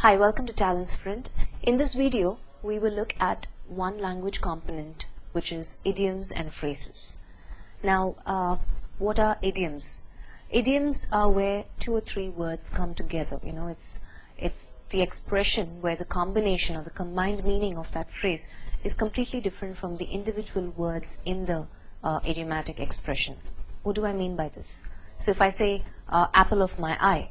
Hi, welcome to Talent Sprint. In this video, we will look at one language component, which is idioms and phrases. Now, what are idioms? Idioms are where two or three words come together. You know, it's the expression where the combination or the combined meaning of that phrase is completely different from the individual words in the idiomatic expression. What do I mean by this? So if I say apple of my eye,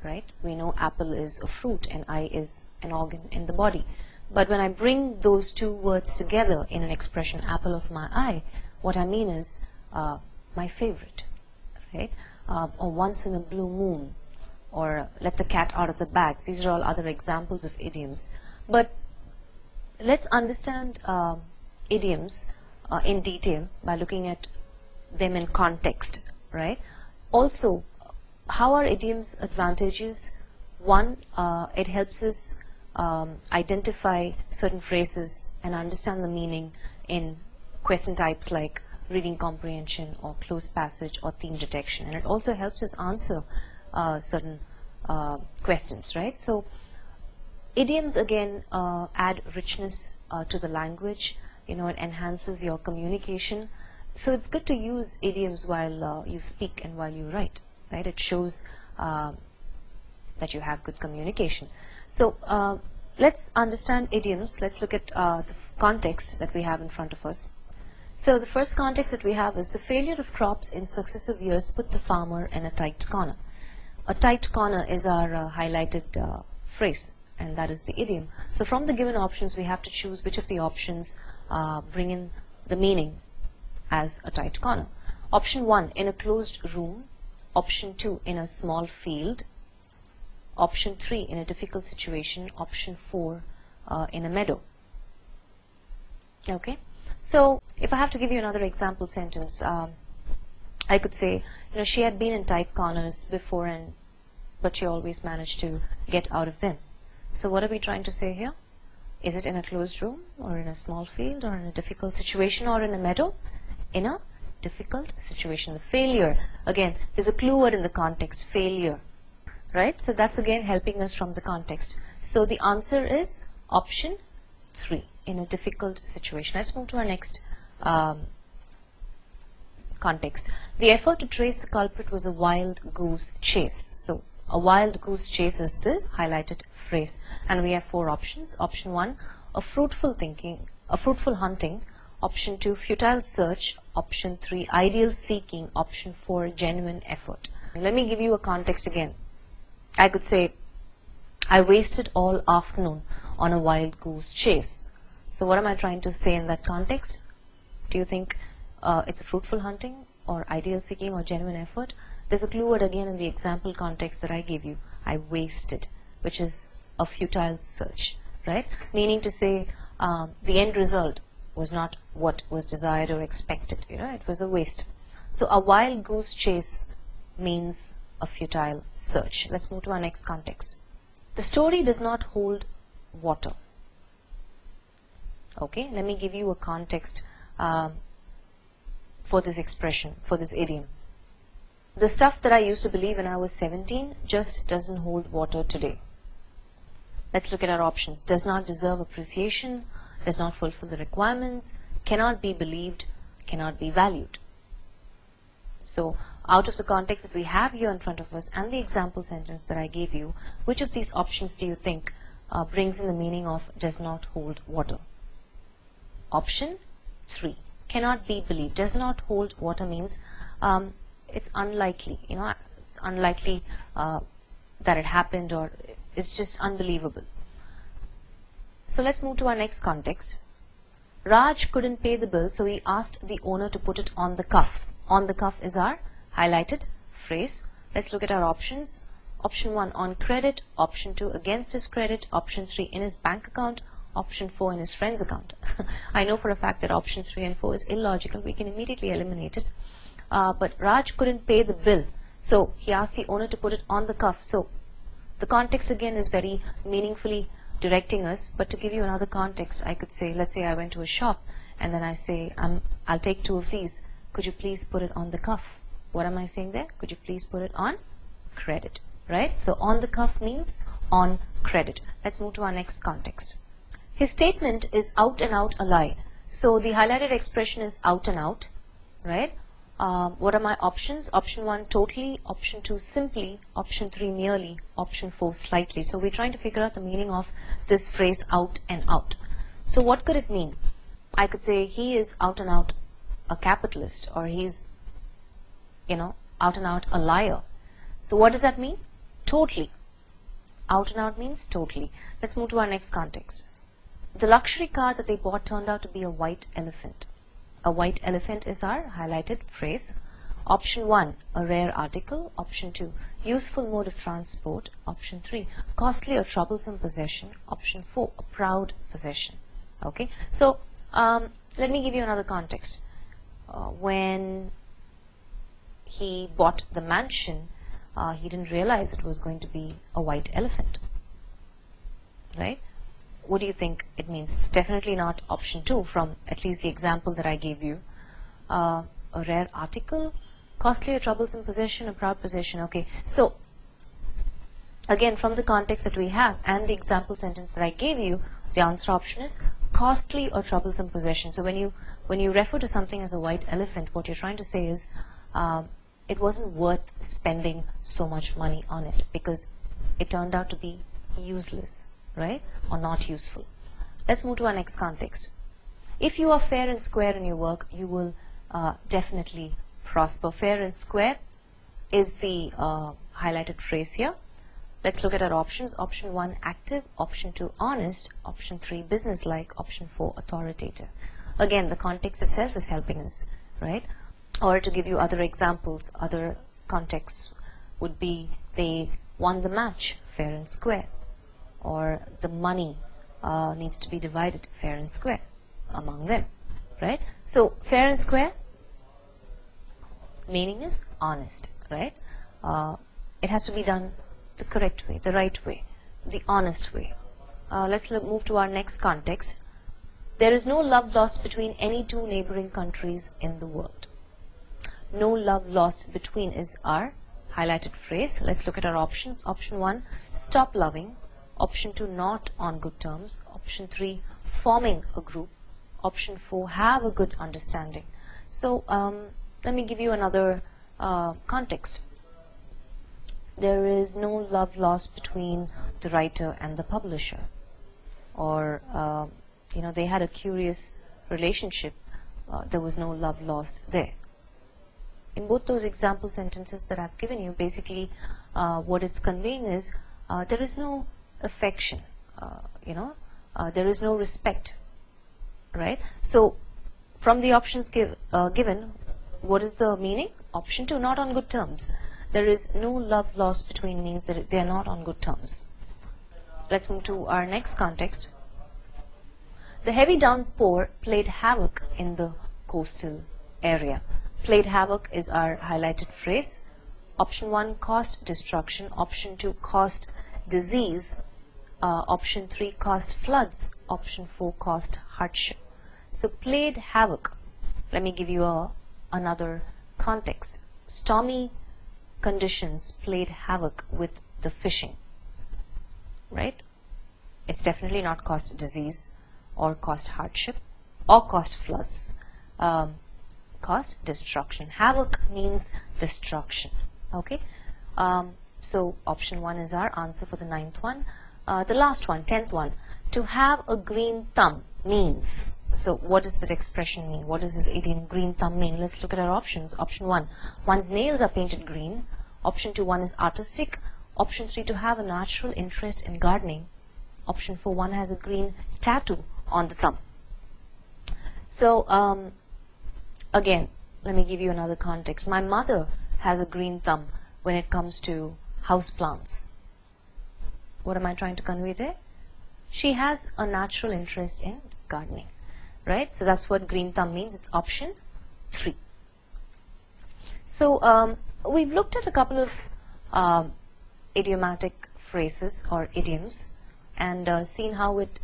right? We know apple is a fruit and eye is an organ in the body. But when I bring those two words together in an expression, apple of my eye, what I mean is my favorite, right? Or once in a blue moon, or let the cat out of the bag. These are all other examples of idioms. But let's understand idioms in detail by looking at them in context, right? Also, how are idioms advantageous? One, it helps us identify certain phrases and understand the meaning in question types like reading comprehension or closed passage or theme detection, and it also helps us answer certain questions, right? So idioms again add richness to the language. You know, it enhances your communication. So it's good to use idioms while you speak and while you write, right? It shows that you have good communication. So let's understand idioms. Let's look at the context that we have in front of us. So the first context that we have is the failure of crops in successive years put the farmer in a tight corner. A tight corner is our highlighted phrase, and that is the idiom. So from the given options, we have to choose which of the options bring in the meaning as a tight corner. Option 1, in a closed room. Option 2, in a small field. Option 3, in a difficult situation. Option 4, in a meadow. Okay, so if I have to give you another example sentence, I could say, you know, she had been in tight corners before, but she always managed to get out of them. So what are we trying to say here? Is it in a closed room, or in a small field, or in a difficult situation, or in a meadow? In a difficult situation. The failure, again, there's a clue word in the context, failure, right? So that's again helping us from the context. So the answer is option 3, in a difficult situation. Let's move to our next context. The effort to trace the culprit was a wild goose chase. So a wild goose chase is the highlighted phrase, and we have 4 options. Option 1, a fruitful hunting. Option 2, futile search. Option 3, ideal seeking. Option 4, genuine effort. Let me give you a context again. I could say, I wasted all afternoon on a wild goose chase. So what am I trying to say in that context? Do you think it's a fruitful hunting, or ideal seeking, or genuine effort? There's a clue word again in the example context that I gave you. I wasted, which is a futile search, right? Meaning to say the end result was not what was desired or expected. You know, it was a waste. So a wild goose chase means a futile search. Let's move to our next context. The story does not hold water. Okay, let me give you a context for this expression, for this idiom. The stuff that I used to believe when I was 17 just doesn't hold water today. Let's look at our options. Does not deserve appreciation, does not fulfill the requirements, cannot be believed, cannot be valued. So out of the context that we have here in front of us and the example sentence that I gave you, which of these options do you think brings in the meaning of does not hold water? Option 3, cannot be believed. Does not hold water means it's unlikely, you know, it's unlikely that it happened, or it's just unbelievable. So let's move to our next context. Raj couldn't pay the bill, so he asked the owner to put it on the cuff. On the cuff is our highlighted phrase. Let's look at our options. Option 1, on credit. Option 2, against his credit. Option 3, in his bank account. Option 4, in his friend's account. I know for a fact that option 3 and 4 is illogical. We can immediately eliminate it. But Raj couldn't pay the bill, so he asked the owner to put it on the cuff. So the context again is very meaningfully directing us. But to give you another context, I could say, let's say I went to a shop and then I say, I'll take 2 of these. Could you please put it on the cuff? What am I saying there? Could you please put it on credit, right? So on the cuff means on credit. Let's move to our next context. His statement is out and out a lie. So the highlighted expression is out and out, right? What are my options? Option 1, totally. Option 2, simply. Option 3, merely. Option 4, slightly. So we're trying to figure out the meaning of this phrase out and out. So what could it mean? I could say he is out and out a capitalist, or he's, out and out a liar. So what does that mean? Totally. Out and out means totally. Let's move to our next context. The luxury car that they bought turned out to be a white elephant. A white elephant is our highlighted phrase. Option 1, a rare article. Option 2, useful mode of transport. Option 3, costly or troublesome possession. Option 4, a proud possession. Okay, so let me give you another context. When he bought the mansion, he didn't realize it was going to be a white elephant, right? What do you think it means? It's definitely not option 2 from at least the example that I gave you. A rare article, costly or troublesome possession, a proud possession. Okay, so again, from the context that we have and the example sentence that I gave you, the answer option is costly or troublesome possession. So when you refer to something as a white elephant, what you're trying to say is it wasn't worth spending so much money on it because it turned out to be useless, right, or not useful. Let's move to our next context. If you are fair and square in your work, you will definitely prosper. Fair and square is the highlighted phrase here. Let's look at our options. Option 1, active. Option 2, honest. Option 3, businesslike. Option 4, authoritative. Again, the context itself is helping us, right? Or to give you other examples, other contexts would be they won the match, fair and square. Or the money needs to be divided fair and square among them, right? So fair and square meaning is honest, right? It has to be done the correct way, the right way, the honest way. Let's move to our next context. There is no love lost between any two neighboring countries in the world. No love lost between is our highlighted phrase. Let's look at our options. Option 1, stop loving. Option 2, not on good terms. Option 3, forming a group. Option 4, have a good understanding. So let me give you another context. There is no love lost between the writer and the publisher, or they had a curious relationship. There was no love lost there. In both those example sentences that I've given you, basically what it's conveying is there is no affection, there is no respect, right? So from the options given, what is the meaning? Option 2, not on good terms. There is no love lost between means that they are not on good terms. Let's move to our next context. The heavy downpour played havoc in the coastal area. Played havoc is our highlighted phrase. Option 1, caused destruction. Option 2, caused disease. Option 3, caused floods. Option 4, caused hardship. So played havoc. Let me give you another context. Stormy conditions played havoc with the fishing, right? It's definitely not caused disease or caused hardship or caused floods. Caused destruction. Havoc means destruction. Okay, so option 1 is our answer for the 9th one. The last one, 10th one. To have a green thumb means. So what does that expression mean? What does this idiom green thumb mean? Let's look at our options. Option 1, one's nails are painted green. Option 2, one is artistic. Option 3, to have a natural interest in gardening. Option 4, one has a green tattoo on the thumb. So again, let me give you another context. My mother has a green thumb when it comes to house plants. What am I trying to convey there? She has a natural interest in gardening, right? So that's what green thumb means. It's option 3. So we've looked at a couple of idiomatic phrases or idioms and seen how it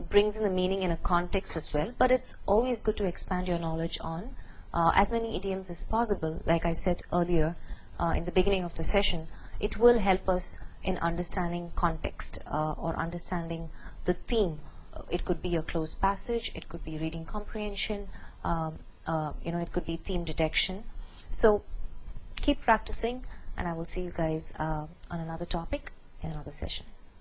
brings in the meaning in a context as well. But it's always good to expand your knowledge on as many idioms as possible. Like I said earlier in the beginning of the session, it will help us in understanding context or understanding the theme. It could be a closed passage, it could be reading comprehension, it could be theme detection. So keep practicing, and I will see you guys on another topic in another session.